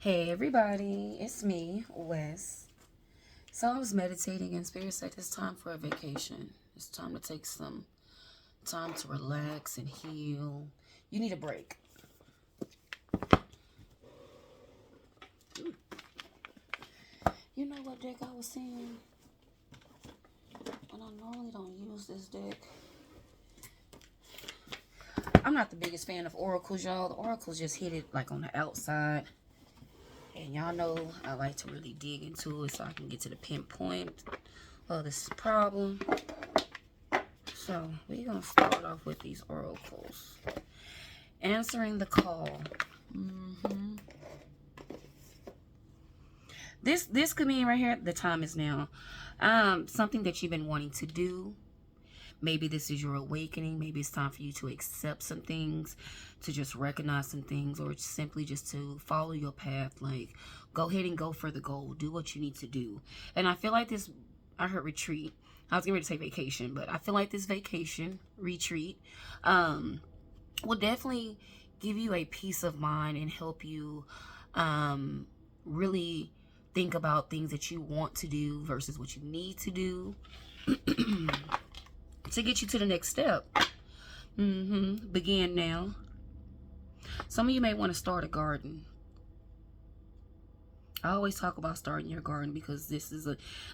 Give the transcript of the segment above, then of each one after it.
Hey everybody, it's me, Wes. So I was meditating and Spirit said it's time for a vacation. It's time to take some time to relax and heal. You need a break. You know what deck I was seeing? And I normally don't use this deck. I'm not the biggest fan of oracles, y'all. The oracles just hit it like on the outside. And y'all know I like to really dig into it so I can get to the pinpoint of this problem. So we're gonna start off with these oracles. Answering the call. This could mean right here. The time is now. Something that you've been wanting to do. Maybe this is your awakening. Maybe it's time for you to accept some things, to just recognize some things, or simply just to follow your path. Like, go ahead and go for the goal. Do what you need to do. And I feel like this, I heard retreat. I was getting ready to say vacation, but I feel like this vacation, retreat, will definitely give you a peace of mind and help you really think about things that you want to do versus what you need to do to get you to the next step. Begin now. Some of you may want to start a garden. I always talk about starting your garden because this is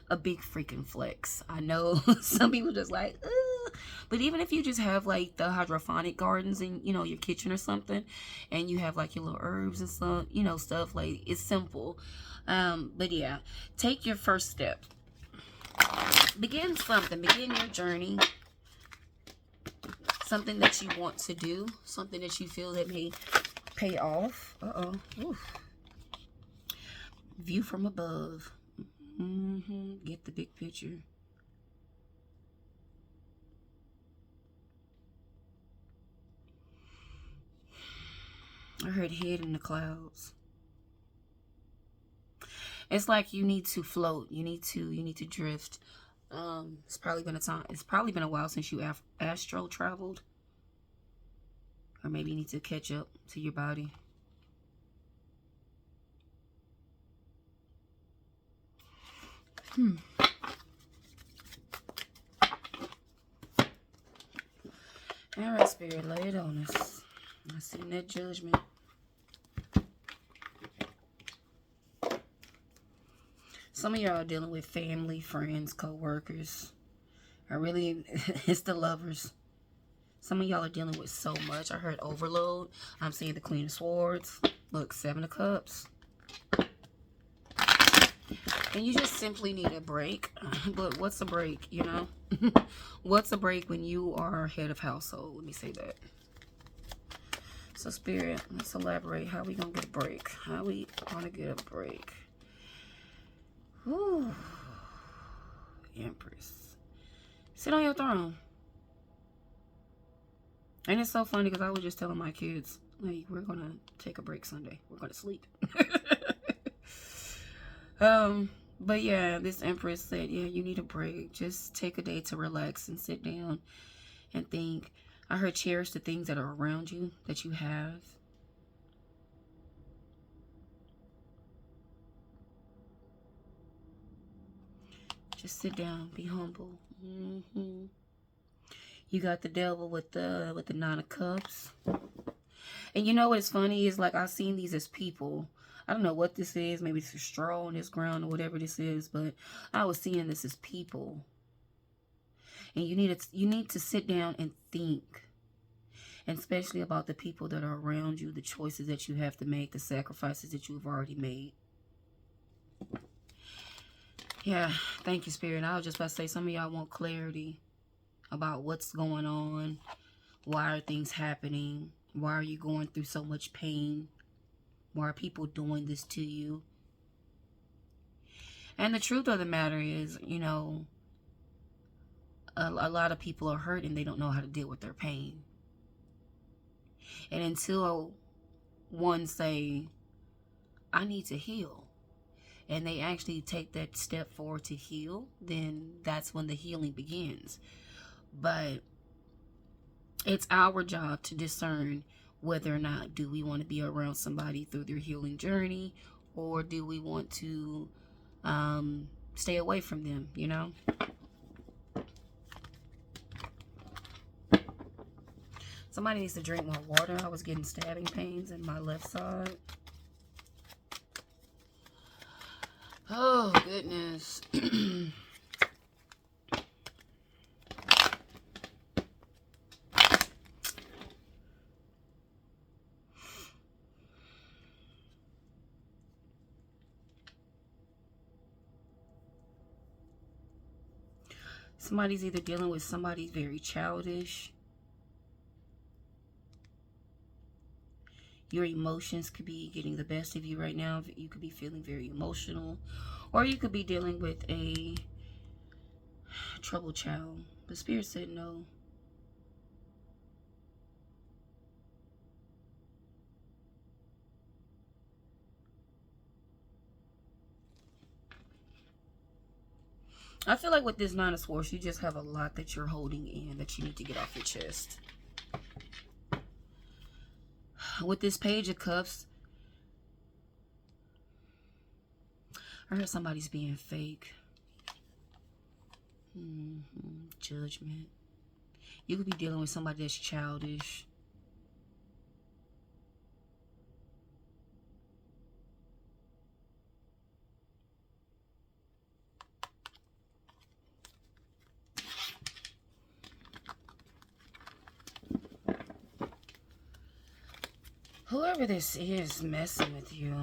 a big freaking flex. I know some people just like, ugh. But even if you just have like the hydroponic gardens in, your kitchen or something, and you have like your little herbs and stuff, stuff like, it's simple. But yeah, take your first step. Begin something. Begin your journey. Something that you want to do. Something that you feel that may pay off. Oof. View from above. Get the big picture. I heard head in the clouds. It's like you need to float. You need to drift. It's probably been a time. It's probably been a while since you astro traveled, or maybe you need to catch up to your body. All right, Spirit, lay it on us. I seen that judgment. Some of y'all are dealing with family, friends, co-workers. It's the lovers. Some of y'all are dealing with so much. I heard overload. I'm seeing the Queen of Swords. Look, Seven of Cups. And you just simply need a break. But what's a break, What's a break when you are head of household? Let me say that. So, Spirit, let's elaborate. How we going to get a break? How we going to get a break? Ooh. Empress. Sit on your throne. And it's so funny because I was just telling my kids, like, we're going to take a break Sunday. We're going to sleep. But yeah, this Empress said, yeah, you need a break. Just take a day to relax and sit down and think. I heard cherish the things that are around you, that you have. Just sit down, be humble. You got the devil with the Nine of Cups. And you know what's funny is, like, I've seen these as people. I don't know what this is. Maybe it's a straw on this ground or whatever this is, but I was seeing this as people. And you need to sit down and think. And especially about the people that are around you, the choices that you have to make, the sacrifices that you've already made. Yeah, thank you, Spirit. I was just about to say, some of y'all want clarity about what's going on. Why are things happening? Why are you going through so much pain? Why are people doing this to you? And the truth of the matter is, a lot of people are hurt and they don't know how to deal with their pain. And until one say, I need to heal, and they actually take that step forward to heal, then that's when the healing begins. But it's our job to discern whether or not do we want to be around somebody through their healing journey, or do we want to stay away from them, you know? Somebody needs to drink more water. I was getting stabbing pains in my left side. Oh, goodness. Somebody's either dealing with somebody very childish. Your emotions could be getting the best of you right now. You could be feeling very emotional. Or you could be dealing with a troubled child. The Spirit said no. I feel like with this Nine of Swords, you just have a lot that you're holding in that you need to get off your chest. With this Page of Cups, I heard somebody's being fake. Judgment. You could be dealing with somebody that's childish. Whoever this is messing with you.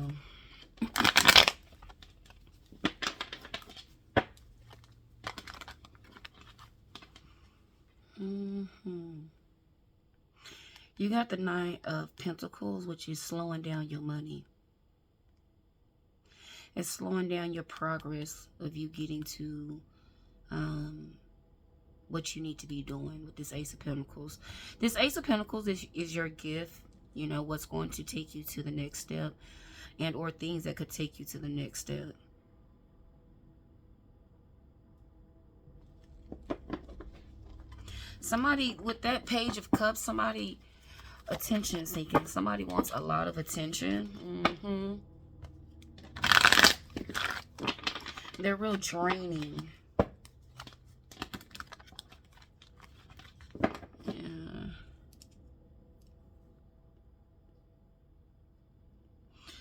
You got the Nine of Pentacles, which is slowing down your money. It's slowing down your progress of you getting to what you need to be doing with this Ace of Pentacles. This Ace of Pentacles is your gift. You know, what's going to take you to the next step, and or things that could take you to the next step. Somebody with that Page of Cups, somebody attention seeking. Somebody wants a lot of attention. They're real draining. Yeah.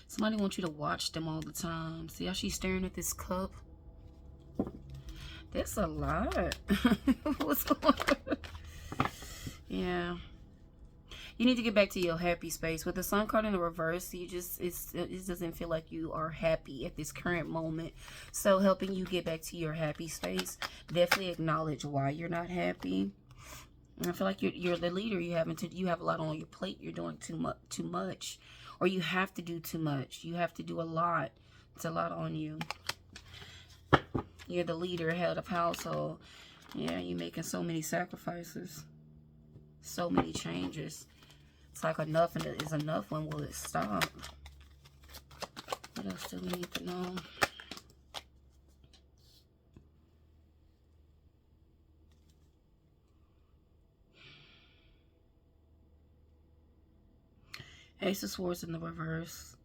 Somebody wants you to watch them all the time. See how she's staring at this cup? That's a lot. What's going on? Yeah. You need to get back to your happy space. With the Sun card in the reverse, it doesn't feel like you are happy at this current moment. So helping you get back to your happy space, definitely acknowledge why you're not happy. And I feel like you're the leader. You have a lot on your plate. You're doing too much, or you have to do too much. You have to do a lot. It's a lot on you. You're the leader, head of household. Yeah, you're making so many sacrifices, so many changes. It's like enough is enough. When will it stop? What else do we need to know? Ace of Swords in the reverse.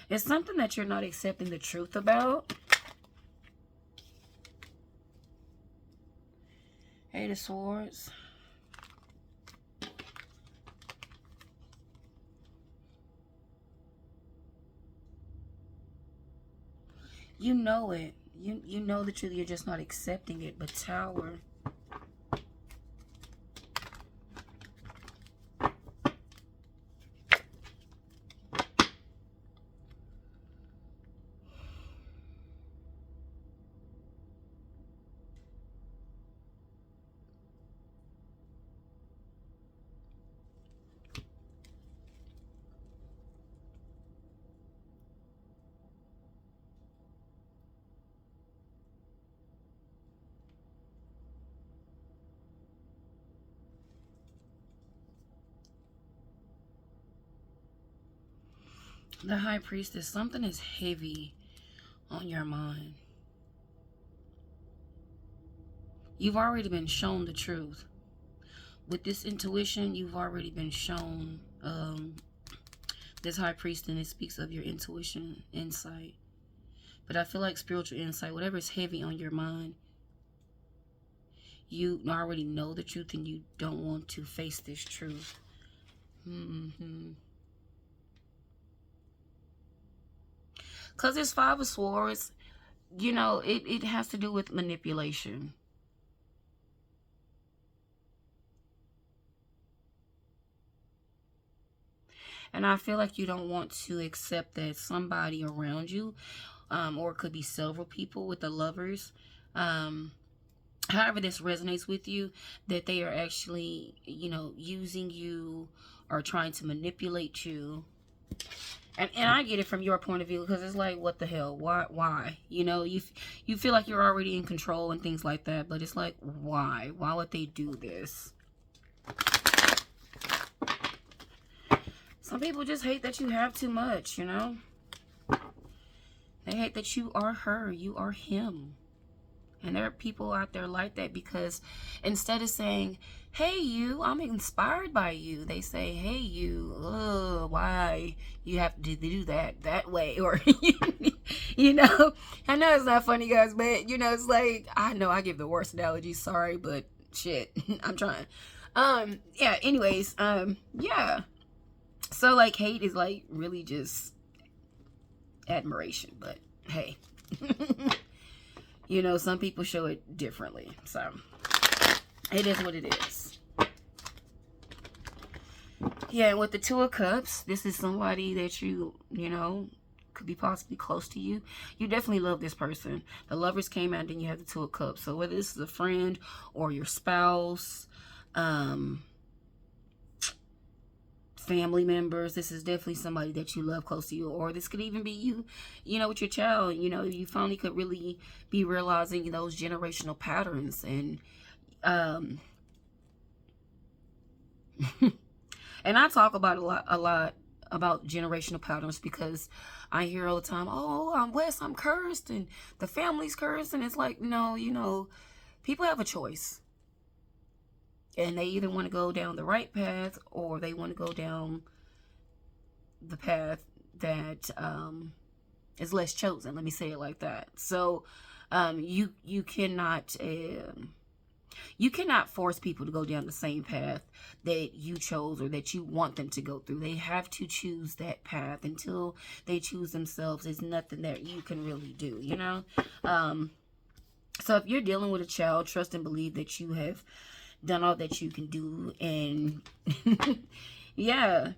It's something that you're not accepting the truth about. Eight of Swords. You know it. You know the truth. You're just not accepting it. But Tower. The High Priestess. Something is heavy on your mind. You've already been shown the truth. with this intuition, you've already been shown this high priest, and it speaks of your intuition, insight. But I feel like spiritual insight, whatever is heavy on your mind, you already know the truth and you don't want to face this truth. Because this Five of Swords, you know, it has to do with manipulation. And I feel like you don't want to accept that somebody around you, or it could be several people with the Lovers, however this resonates with you, that they are actually, you know, using you or trying to manipulate you. And I get it from your point of view, because it's like, what the hell? Why? You know, you feel like you're already in control and things like that, but it's like, why? Why would they do this? Some people just hate that you have too much, you know? They hate that you are her, you are him. And there are people out there like that, because instead of saying, hey, you, I'm inspired by you, they say, hey, you, why you have to do that way? Or, you know, I know it's not funny, guys, but, you know, it's like, I know I give the worst analogies, sorry, but shit, I'm trying. Yeah, anyways, yeah. So, like, hate is, like, really just admiration, but, hey. You know, some people show it differently. So, it is what it is. Yeah, and with the Two of Cups, this is somebody that you know, could be possibly close to you. You definitely love this person. The Lovers came out, and then you have the Two of Cups. So, whether this is a friend or your spouse, family members, this is definitely somebody that you love close to you. Or this could even be you, you know, with your child. You know, you finally could really be realizing those generational patterns. And and I talk about a lot about generational patterns, because I hear all the time, oh, I'm West, I'm cursed, and the family's cursed. And it's like, no, you know, people have a choice. And they either want to go down the right path, or they want to go down the path that is less chosen. Let me say it like that. So you cannot force people to go down the same path that you chose or that you want them to go through. They have to choose that path. Until they choose themselves, there's nothing that you can really do, you know? So if you're dealing with a child, trust and believe that you have done all that you can do. And yeah,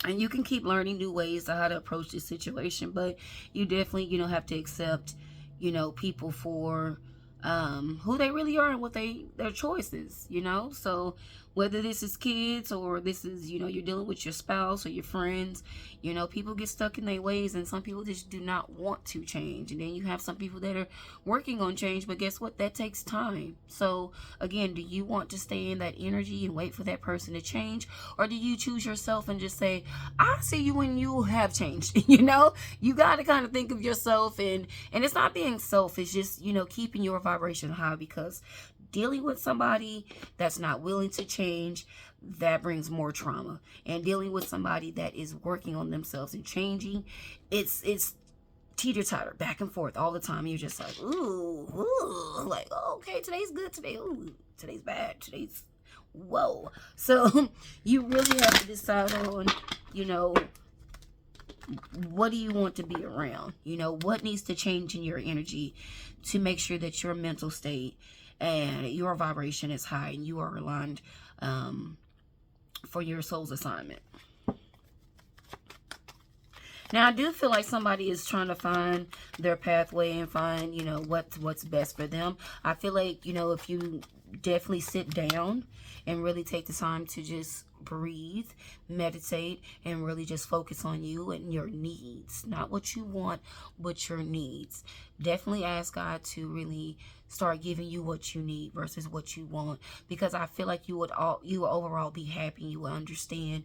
and you can keep learning new ways of how to approach this situation, but you definitely, you know, have to accept, you know, people for who they really are and what their choices, you know. So whether this is kids or this is, you know, you're dealing with your spouse or your friends, you know, people get stuck in their ways, and some people just do not want to change. And then you have some people that are working on change, but guess what? That takes time. So again, do you want to stay in that energy and wait for that person to change? Or do you choose yourself and just say, I see you when you have changed? You know, you got to kind of think of yourself, and it's not being selfish, just, you know, keeping your vibration high, because dealing with somebody that's not willing to change, that brings more trauma. And dealing with somebody that is working on themselves and changing, it's teeter-totter, back and forth all the time. You're just like, ooh, like, oh, okay, today's good, today, ooh, today's bad, today's, whoa. So you really have to decide on, you know, what do you want to be around? You know, what needs to change in your energy to make sure that your mental state and your vibration is high and you are aligned for your soul's assignment. Now, I do feel like somebody is trying to find their pathway and find, you know, what's best for them. I feel like, you know, if you definitely sit down and really take the time to just breathe, meditate, and really just focus on you and your needs. Not what you want, but your needs. Definitely ask God to really start giving you what you need versus what you want, because I feel like you will overall be happy. You will understand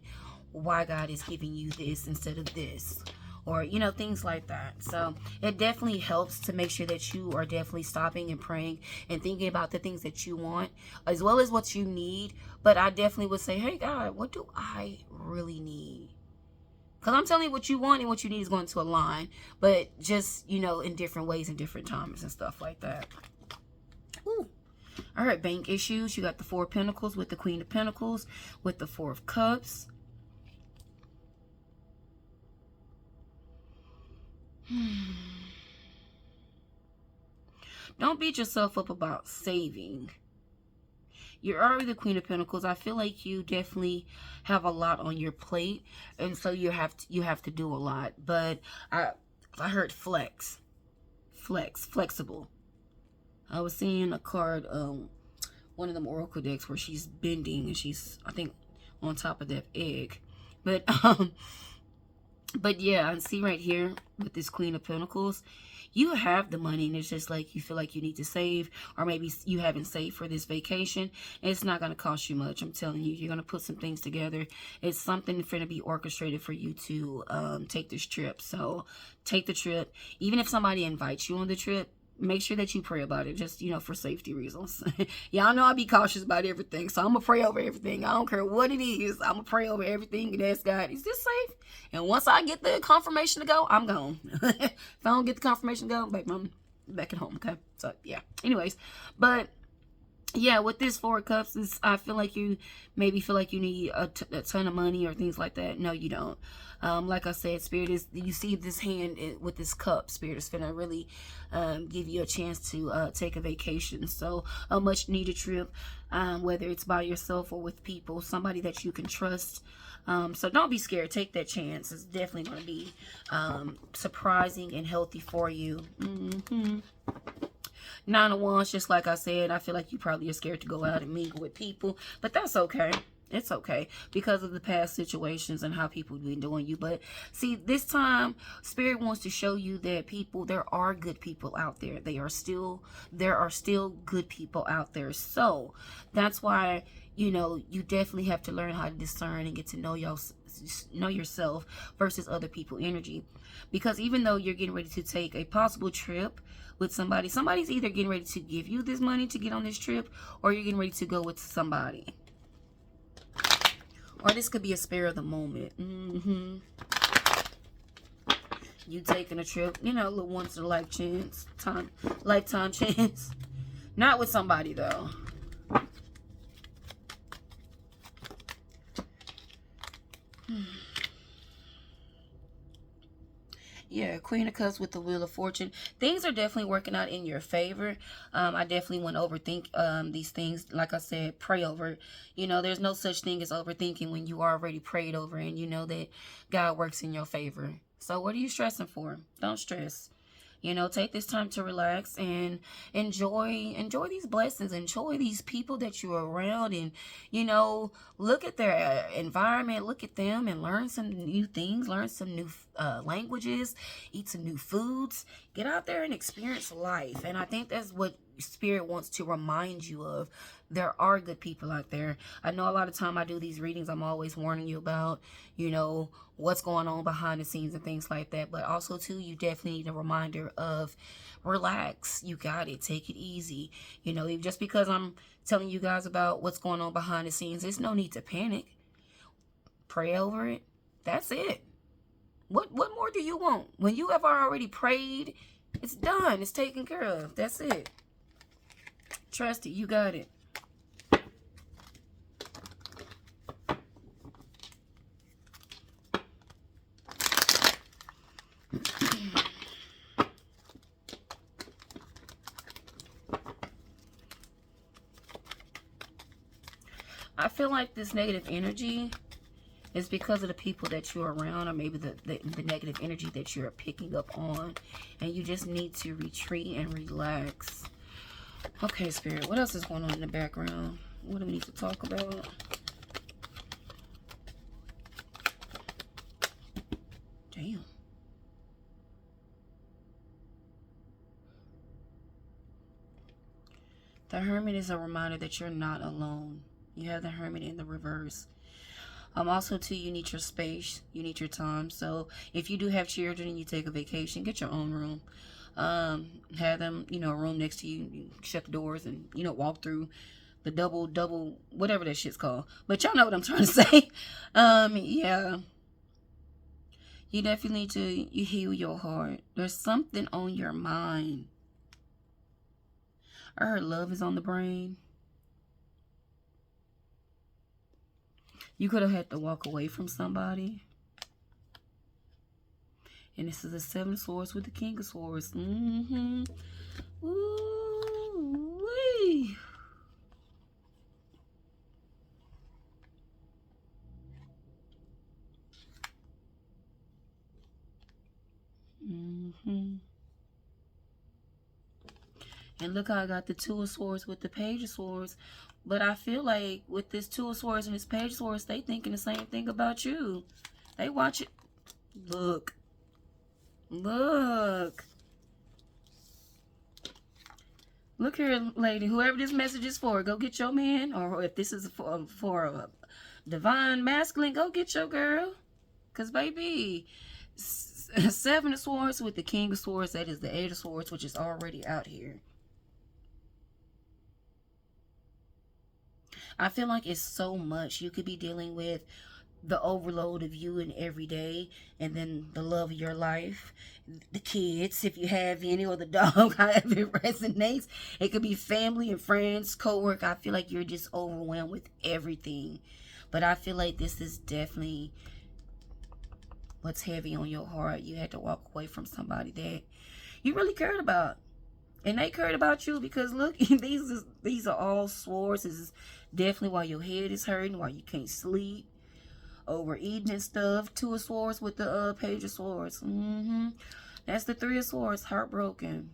why God is giving you this instead of this, or, you know, things like that. So it definitely helps to make sure that you are definitely stopping and praying and thinking about the things that you want as well as what you need. But I definitely would say, hey, God, what do I really need? Because I'm telling you, what you want and what you need is going to align, but just, you know, in different ways and different times and stuff like that. Ooh. All right, bank issues. You got the Four of Pentacles with the Queen of Pentacles with the Four of Cups. Don't beat yourself up about saving. You're already the Queen of Pentacles. I feel like you definitely have a lot on your plate, and so you have to do a lot. But I heard flexible. I was seeing a card, one of them oracle decks where she's bending and she's, I think, on top of that egg. But yeah, I see right here with this Queen of Pentacles, you have the money, and it's just like you feel like you need to save, or maybe you haven't saved for this vacation. It's not going to cost you much. I'm telling you, you're going to put some things together. It's something going to be orchestrated for you to take this trip. So take the trip. Even if somebody invites you on the trip, make sure that you pray about it, just, you know, for safety reasons. Y'all know I be cautious about everything, so I'm gonna pray over everything. I don't care what it is. I'm gonna pray over everything and ask God, is this safe? And once I get the confirmation to go, I'm gone. If I don't get the confirmation to go, I'm back at home. Okay, so yeah. Anyways, but yeah, with this Four of Cups, I feel like you maybe feel like you need a ton of money or things like that. No, you don't. Like I said, Spirit is, you see this hand with this cup, Spirit is gonna really give you a chance to take a vacation. So a much needed trip, whether it's by yourself or with people, somebody that you can trust. So don't be scared. Take that chance. It's definitely going to be surprising and healthy for you. Nine of Wands, just like I said, I feel like you probably are scared to go out and mingle with people, but that's okay. It's okay because of the past situations and how people have been doing you. But see, this time, Spirit wants to show you that there are good people out there. There are still good people out there. So that's why, you know, you definitely have to learn how to discern and get to know yourself versus other people energy. Because even though you're getting ready to take a possible trip with somebody's either getting ready to give you this money to get on this trip, or you're getting ready to go with somebody. Or this could be a spare of the moment. You taking a trip, you know, a little once in a lifetime chance. Not with somebody though. Yeah, Queen of Cups with the Wheel of Fortune. Things are definitely working out in your favor. I definitely wouldn't overthink these things. Like I said, pray over it. You know, there's no such thing as overthinking when you already prayed over and you know that God works in your favor. So what are you stressing for? Don't stress. You know, take this time to relax and enjoy these blessings. Enjoy these people that you're around, and, you know, look at their environment, look at them and learn some new things, learn some new languages, eat some new foods, get out there and experience life. And I think that's what Spirit wants to remind you of. There are good people out there. I know a lot of time I do these readings, I'm always warning you about, you know, what's going on behind the scenes and things like that. But also, too, you definitely need a reminder of relax. You got it. Take it easy. You know, just because I'm telling you guys about what's going on behind the scenes, there's no need to panic. Pray over it. That's it. What more do you want? When you have already prayed, it's done. It's taken care of. That's it. Trust it. You got it. I feel like this negative energy is because of the people that you're around, or maybe the negative energy that you're picking up on, and you just need to retreat and relax. Okay, Spirit, what else is going on in the background? What do we need to talk about? Damn. The Hermit is a reminder that you're not alone. You have the Hermit in the reverse. Also, too, you need your space. You need your time. So if you do have children and you take a vacation, get your own room. Have them, a room next to you. You shut the doors and, walk through the double, whatever that shit's called. But y'all know what I'm trying to say. Yeah. You definitely need to you heal your heart. There's something on your mind. I heard love is on the brain. You could have had to walk away from somebody. And this is the Seven of Swords with the King of Swords. Mm-hmm. Ooh-wee. Mm-hmm. And look how I got the Two of Swords with the Page of Swords. But I feel like with this Two of Swords and this Page of Swords, they thinking the same thing about you. They watch it. Look. Look. Look here, lady. Whoever this message is for, go get your man. Or if this is for a divine masculine, go get your girl. Because, baby, Seven of Swords with the King of Swords, that is the Eight of Swords, which is already out here. I feel like it's so much you could be dealing with. The overload of you and every day, and then the love of your life, the kids, if you have any, or the dog, however it resonates. It could be family and friends, co-work. I feel like you're just overwhelmed with everything. But I feel like this is definitely what's heavy on your heart. You had to walk away from somebody that you really cared about. And they cared about you because look, these are all swords. This is definitely why your head is hurting, why you can't sleep. Overeating and stuff. Two of Swords with the Page of Swords. That's the Three of Swords. Heartbroken.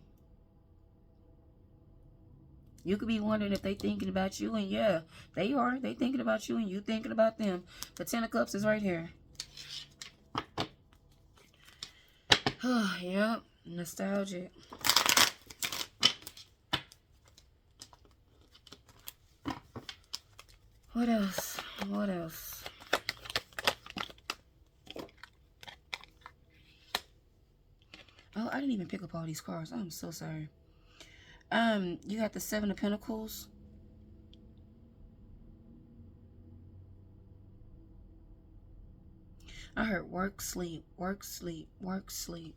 You could be wondering if they thinking about you, and yeah, they are. They thinking about you, and you thinking about them. The Ten of Cups is right here. Yep, nostalgic. What else? What else? Oh, I didn't even pick up all these cards. I'm so sorry. You got the Seven of Pentacles. I heard work, sleep, work, sleep, work, sleep.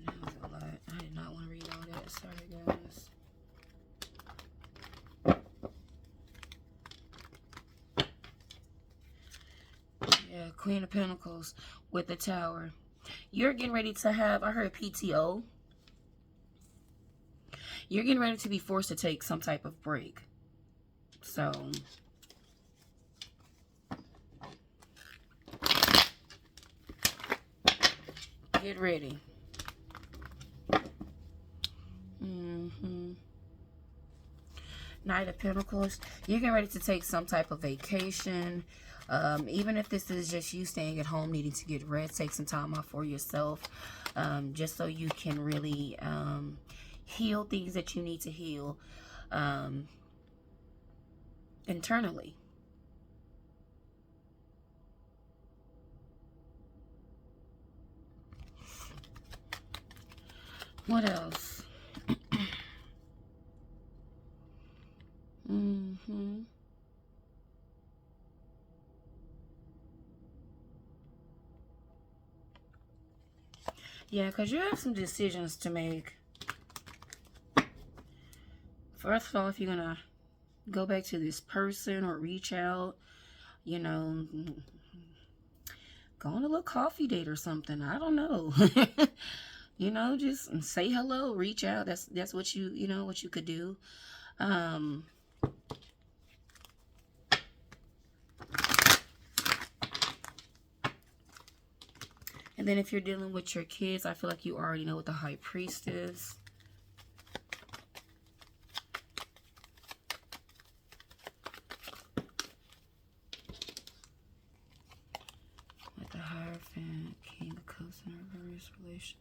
That was a lot. I did not want to read all that. Sorry, guys. Yeah, Queen of Pentacles with the Tower. You're getting ready to have, I heard PTO. You're getting ready to be forced to take some type of break. So, get ready. Knight of Pentacles. You're getting ready to take some type of vacation. Even if this is just you staying at home, needing to get rest, take some time off for yourself. Just so you can really heal things that you need to heal internally. What else? Yeah, because you have some decisions to make. First of all, if you're going to go back to this person or reach out, you know, go on a little coffee date or something. I don't know. You know, just say hello, reach out. That's what you know, what you could do. And then if you're dealing with your kids, I feel like you already know what the High Priest is. With the Hierophant, King of Cups in reverse relation.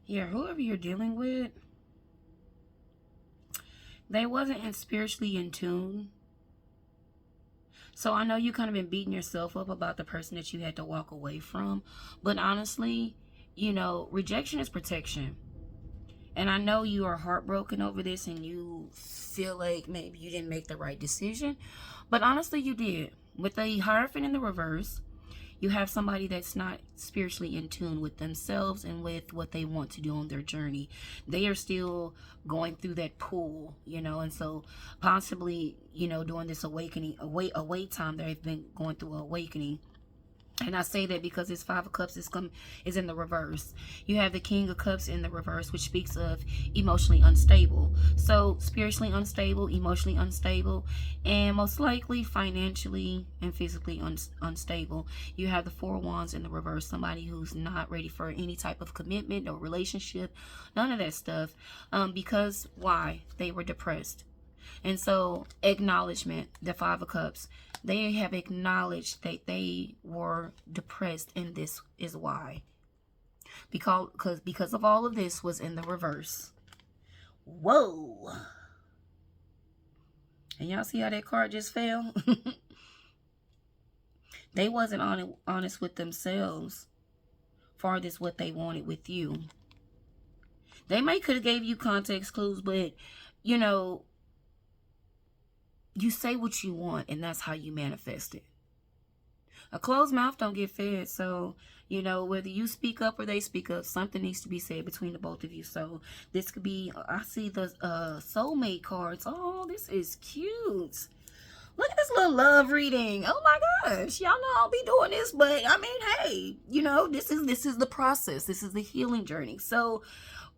Yeah, whoever you're dealing with, they wasn't spiritually in tune. So I know you kind of been beating yourself up about the person that you had to walk away from. But honestly, you know, rejection is protection. And I know you are heartbroken over this and you feel like maybe you didn't make the right decision. But honestly, you did. With the Hierophant in the reverse, you have somebody that's not spiritually in tune with themselves and with what they want to do on their journey. They are still going through that pool, you know, and so possibly, you know, during this awakening, away time, they've been going through awakening. And I say that because this Five of Cups is in the reverse. You have the King of Cups in the reverse, which speaks of emotionally unstable. So spiritually unstable, emotionally unstable, and most likely financially and physically unstable. You have the Four of Wands in the reverse. Somebody who's not ready for any type of commitment or relationship. None of that stuff. Because why? They were depressed. And so acknowledgement, the Five of Cups, they have acknowledged that they were depressed, and this is why. Because of all of this was in the reverse. Whoa. And y'all see how that card just fell? They wasn't honest with themselves. Farthest what they wanted with you. They may could have gave you context clues, but you know, you say what you want, and that's how you manifest it. A closed mouth don't get fed. So, you know, whether you speak up or they speak up, something needs to be said between the both of you. So this could be, I see the soulmate cards. Oh, this is cute. Look at this little love reading. Oh my gosh. Y'all know I'll be doing this, but I mean, hey, you know, this is the process. This is the healing journey. So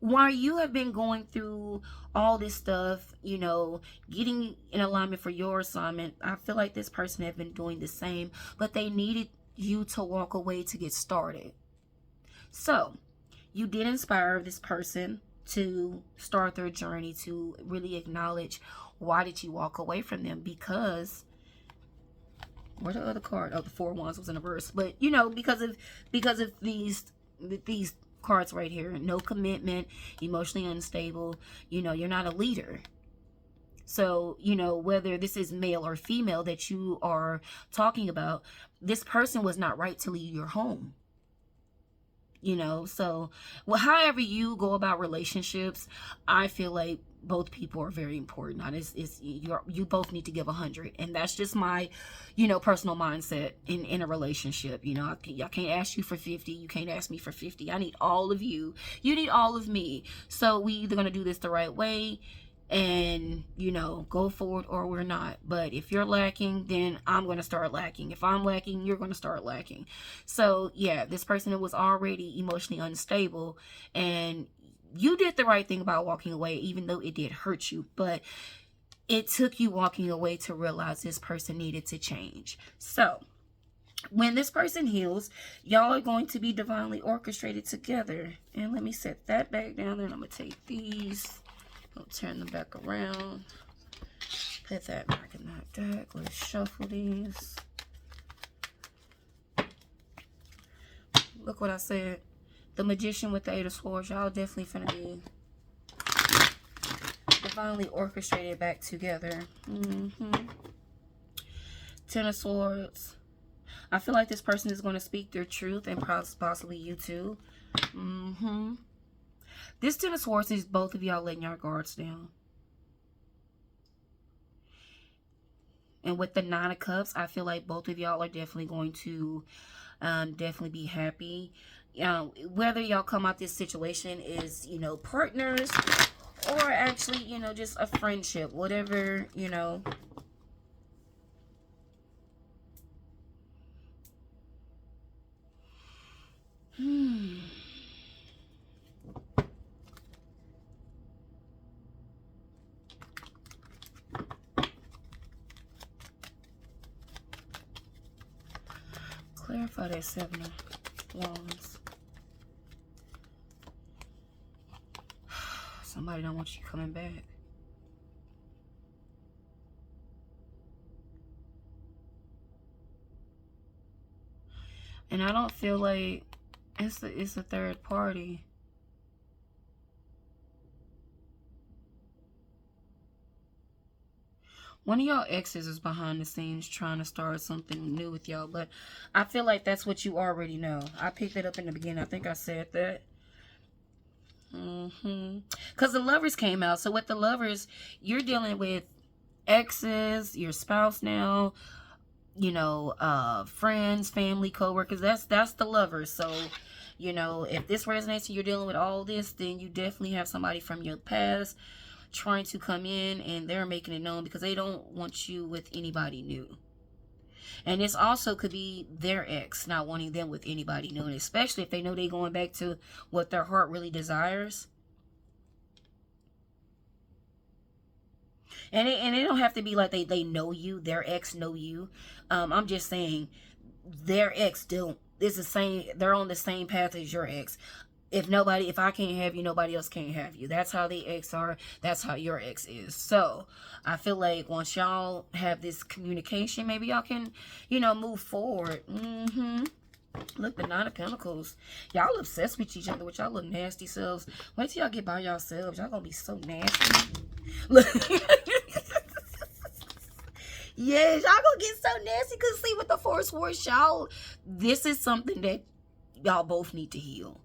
while you have been going through all this stuff, you know, getting in alignment for your assignment, I feel like this person has been doing the same, but they needed you to walk away to get started. So you did inspire this person to start their journey, to really acknowledge why did you walk away from them. Because where's the other card? Oh, the Four of Wands was in the verse. But you know, because of these cards right here, no commitment, emotionally unstable, you know, you're not a leader. So, you know, whether this is male or female that you are talking about, this person was not right to lead your home. You know, so well, however you go about relationships, I feel like both people are very important. You both need to give 100, and that's just my, you know, personal mindset in a relationship. You know, I can't ask you for 50. You can't ask me for 50. I need all of you. You need all of me. So we either gonna do this the right way, and you know, go forward, or we're not. But if you're lacking, then I'm going to start lacking. If I'm lacking, you're going to start lacking. So yeah, this person was already emotionally unstable, and you did the right thing about walking away, even though it did hurt you. But it took you walking away to realize this person needed to change. So when this person heals, y'all are going to be divinely orchestrated together. And let me set that back down there, and I'm going to take these, I'll turn them back around. Put that back in that deck. Let's shuffle these. Look what I said. The Magician with the Eight of Swords. Y'all definitely finna be divinely orchestrated back together. Ten of Swords. I feel like this person is going to speak their truth, and possibly you too. This Ten of Swords is both of y'all letting your guards down. And with the Nine of Cups, I feel like both of y'all are definitely going to definitely be happy. Whether y'all come out this situation is, you know, partners, or actually, you know, just a friendship, whatever, you know. Clarify that Seven of Wands. Somebody don't want you coming back. 8 of And I don't feel like it's a third party. One of y'all exes is behind the scenes trying to start something new with y'all, but I feel like that's what you already know. I picked it up in the beginning. I think I said that. Because the Lovers came out. So with the Lovers, you're dealing with exes, your spouse now, you know, friends, family, co-workers. That's the Lovers. So, you know, if this resonates and you're dealing with all this, then you definitely have somebody from your past trying to come in, and they're making it known because they don't want you with anybody new. And this also could be their ex not wanting them with anybody new, and especially if they know they're going back to what their heart really desires. And it don't have to be like they know you, their ex know you. I'm just saying their ex don't. It's the same. They're on the same path as your ex. If I can't have you, nobody else can't have you. That's how the ex are. That's how your ex is. So I feel like once y'all have this communication, maybe y'all can, you know, move forward. Look, the Nine of Pentacles. Y'all obsessed with each other with y'all little nasty selves. Wait till y'all get by yourselves. Y'all gonna be so nasty. Look. Yes, y'all gonna get so nasty. Cause see, with the Force Wars, y'all, this is something that y'all both need to heal.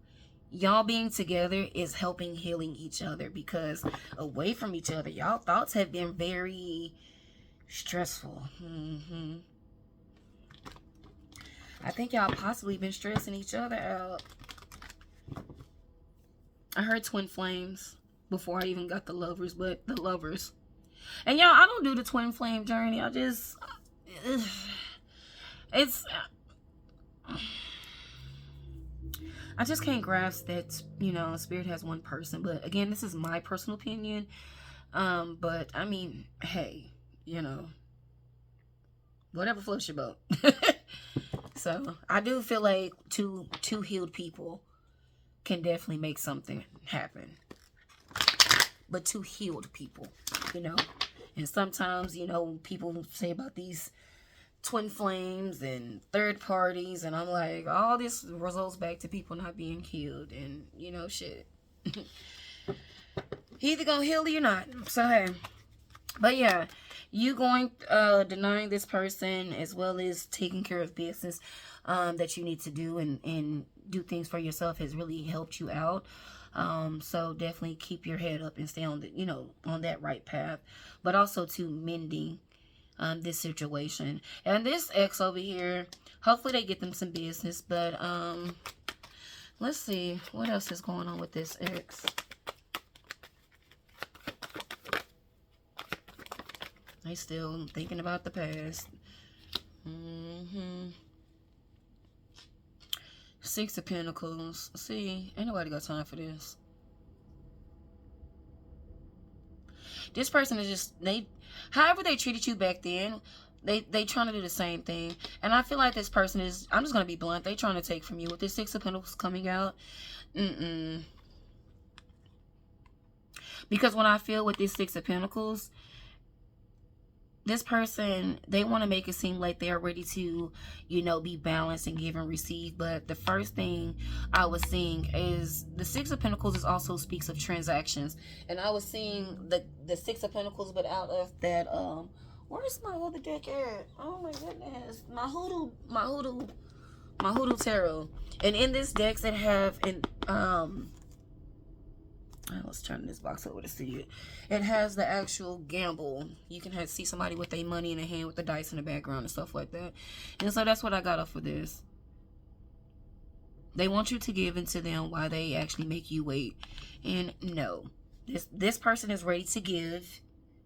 Y'all being together is helping healing each other, because away from each other, y'all thoughts have been very stressful. I think y'all possibly been stressing each other out. I heard twin flames before I even got the Lovers, but the Lovers. And y'all, I don't do the twin flame journey. I just, I just can't grasp that, you know, Spirit has one person. But again, this is my personal opinion. But I mean, hey, you know, whatever floats your boat. So I do feel like two healed people can definitely make something happen. But two healed people, you know. And sometimes, you know, people say about these twin flames and third parties, and I'm like, all this results back to people not being healed. And, you know, shit. He either gonna heal or you're not. So, hey. But, yeah. You going, denying this person as well as taking care of business that you need to do and do things for yourself has really helped you out. So definitely keep your head up and stay on the, you know, on that right path, but also to mending this situation. And this ex over here, hopefully they get them some business, but let's see what else is going on with this ex. They still thinking about the past. Six of Pentacles. See, ain't nobody got time for this. This person is just, however they treated you back then, they trying to do the same thing. And I feel like this person is, I'm just going to be blunt, they trying to take from you. With this Six of Pentacles coming out, because when I feel with this Six of Pentacles, this person, they want to make it seem like they're ready to, you know, be balanced and give and receive. But the first thing I was seeing is the Six of Pentacles is also speaks of transactions. And I was seeing the Six of Pentacles, but out of that, where's my other deck at? Oh my goodness. My Hoodoo Tarot. And in this deck that have let's turn this box over to see it. It has the actual gamble. You can see somebody with their money in their hand with the dice in the background and stuff like that. And so that's what I got up for this. They want you to give into them while they actually make you wait. And no, this person is ready to give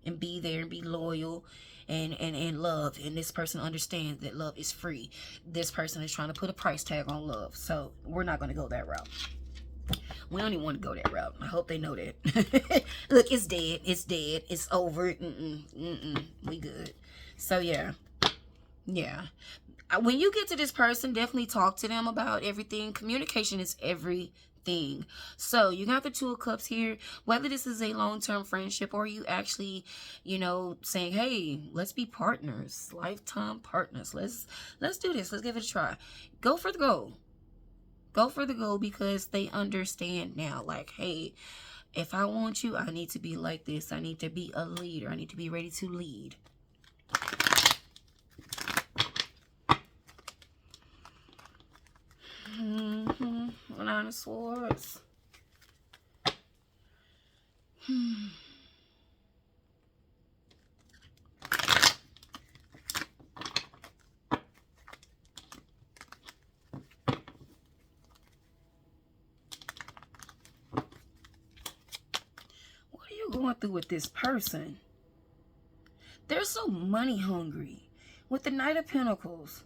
and be there and be loyal and love. And this person understands that love is free. This person is trying to put a price tag on love. So we're not going to go that route. We don't even want to go that route. I hope they know that. Look, it's dead. It's dead. It's over. We good. So, yeah. Yeah. When you get to this person, definitely talk to them about everything. Communication is everything. thing. So you got the Two of Cups here. Whether this is a long-term friendship or you actually, you know, saying, hey, let's be partners, lifetime partners. Let's do this. Let's give it a try. Go for the goal. Go for the goal, because they understand now, like, hey, if I want you, I need to be like this. I need to be a leader. I need to be ready to lead. Nine of Swords. What are you going through with this person? They're so money hungry. With the Knight of Pentacles.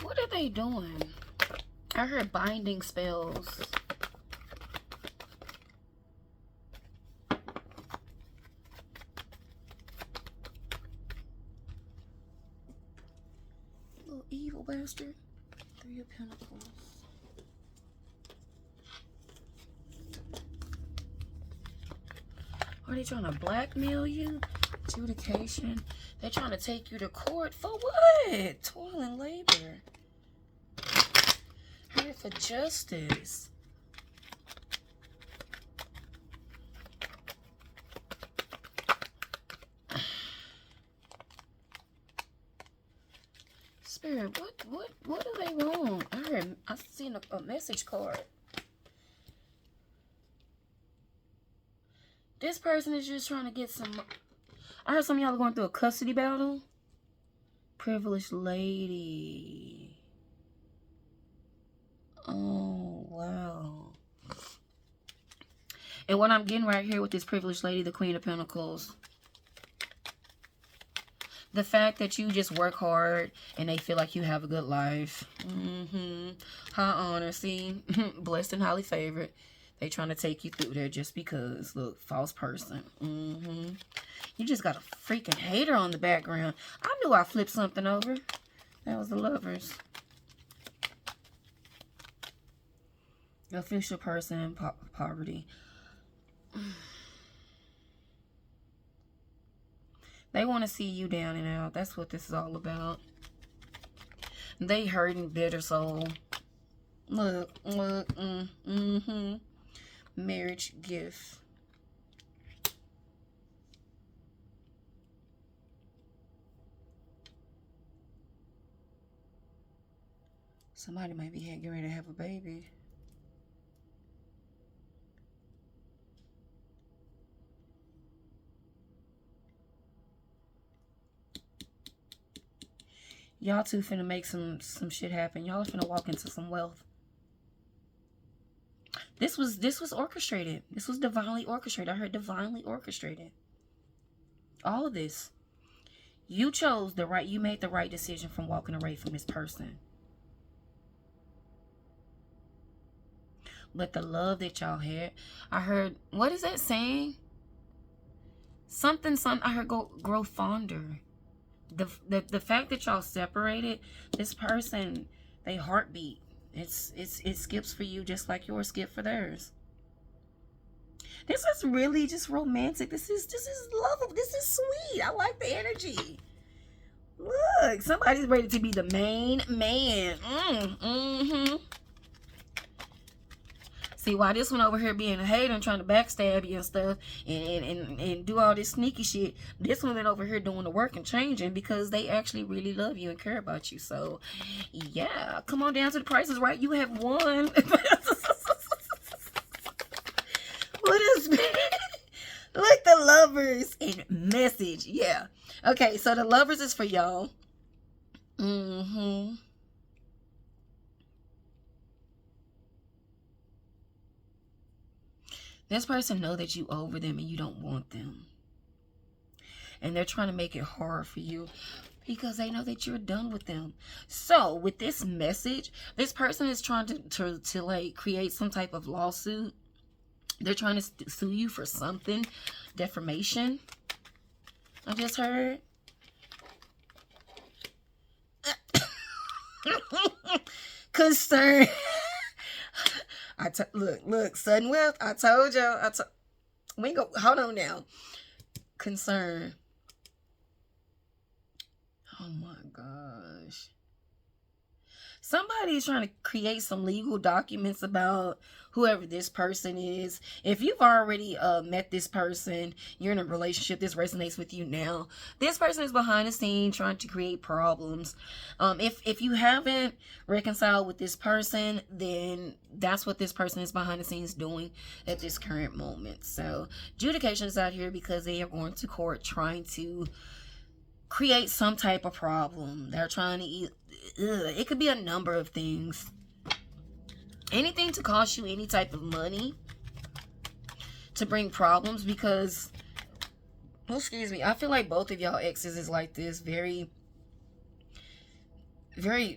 What are they doing? I heard binding spells. Little evil bastard. Three of Pentacles. Are they trying to blackmail you? Adjudication. They're trying to take you to court for what? Toil and labor. Here for justice. Spirit, what do they want? I seen a message card. This person is just trying to get some. I heard some of y'all are going through a custody battle. Privileged lady. Oh, wow. And what I'm getting right here with this privileged lady, the Queen of Pentacles. The fact that you just work hard and they feel like you have a good life. High honor. See? Blessed and highly favored. They trying to take you through there just because. Look, false person. You just got a freaking hater on the background. I knew I flipped something over. That was the Lovers. Official person, poverty. They want to see you down and out. That's what this is all about. They hurting, bitter soul. Look. Marriage gift. Somebody might be getting ready to have a baby. Y'all two finna make some shit happen. Y'all finna walk into some wealth. This was orchestrated. This was divinely orchestrated. I heard divinely orchestrated. All of this. You chose the right, you made the right decision from walking away from this person. But the love that y'all had, I heard, what is that saying? Something, I heard grow fonder. The fact that y'all separated, this person, they heartbeat. It skips for you just like yours skipped for theirs. This is really just romantic. This is love. This is sweet. I like the energy. Look, somebody's ready to be the main man. See, why this one over here being a hater and trying to backstab you and stuff and do all this sneaky shit, this one been over here doing the work and changing because they actually really love you and care about you. So, yeah, come on down to the Price is Right. You have won. What is like the Lovers and message. Yeah. Okay, so the Lovers is for y'all. This person know that you over them and you don't want them. And they're trying to make it hard for you because they know that you're done with them. So with this message, this person is trying to like create some type of lawsuit. They're trying to sue you for something, defamation. I just heard. Concern. Look, sudden wealth. I told y'all. We ain't go. Hold on now. Concern. Oh my gosh. Somebody's trying to create some legal documents about whoever this person is. If you've already met this person, you're in a relationship, this resonates with you now. This person is behind the scene trying to create problems. If you haven't reconciled with this person, then that's what this person is behind the scenes doing at this current moment. So adjudication is out here because they are going to court trying to create some type of problem. They're trying to it could be a number of things. Anything to cost you any type of money to bring problems, because excuse me, I feel like both of y'all exes is like this, very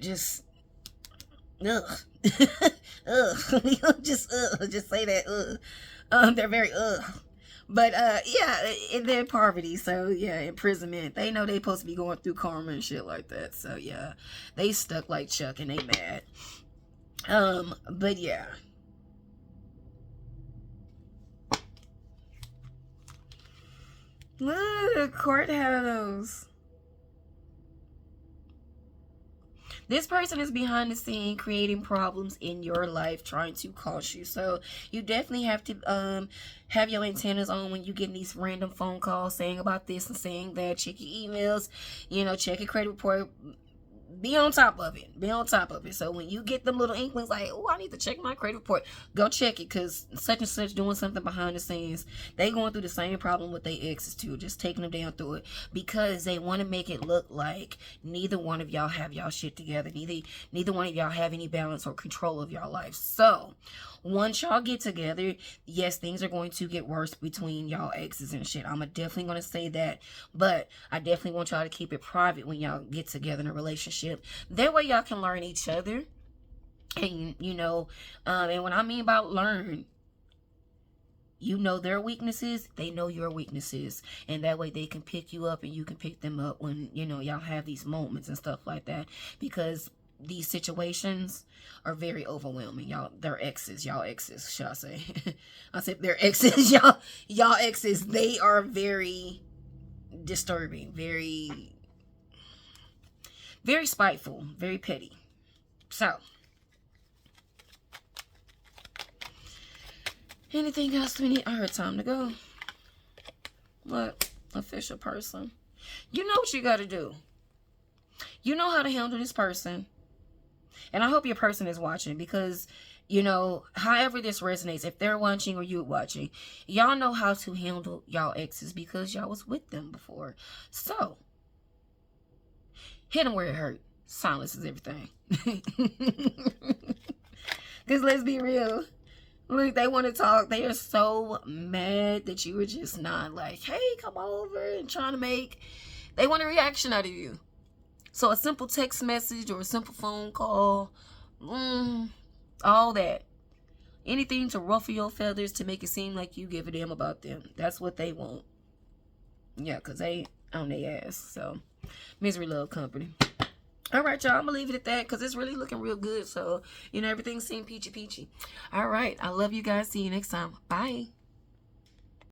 just ugh. Just say that they're very but yeah, and then poverty, so yeah, imprisonment. They know they supposed to be going through karma and shit like that, so yeah, they stuck like Chuck and they mad. But yeah, look, courthouse. This person is behind the scene creating problems in your life, trying to cost you. So you definitely have to have your antennas on when you get these random phone calls saying about this and saying that. Check your emails, check your credit report. Be on top of it. Be on top of it. So when you get them little inklings like, oh, I need to check my credit report, go check it, because such and such doing something behind the scenes. They going through the same problem with their exes too, just taking them down through it, because they want to make it look like neither one of y'all have y'all shit together. Neither one of y'all have any balance or control of y'all life. So once y'all get together, yes, things are going to get worse between y'all exes and shit. I'm definitely going to say that. But I definitely want y'all to keep it private when y'all get together in a relationship. That way y'all can learn each other. And, and what I mean about learn, you know their weaknesses, they know your weaknesses. And that way they can pick you up and you can pick them up when, y'all have these moments and stuff like that. Because these situations are very overwhelming. Y'all exes, should I say. I said they're exes, y'all exes, they are very disturbing, very spiteful, very petty. So anything else we need? I heard time to go. What? Official person. You know what you gotta do. You know how to handle this person. And I hope your person is watching, because, however this resonates, if they're watching or you're watching, y'all know how to handle y'all exes because y'all was with them before. So, hit them where it hurt. Silence is everything. Because let's be real. Look, they want to talk. They are so mad that you were just not like, hey, come over, and trying to make. They want a reaction out of you. So a simple text message or a simple phone call, all that. Anything to ruffle your feathers to make it seem like you give a damn about them. That's what they want. Yeah, because they on their ass. So, misery love company. All right, y'all. I'm going to leave it at that because it's really looking real good. So, everything seemed peachy peachy. All right. I love you guys. See you next time. Bye.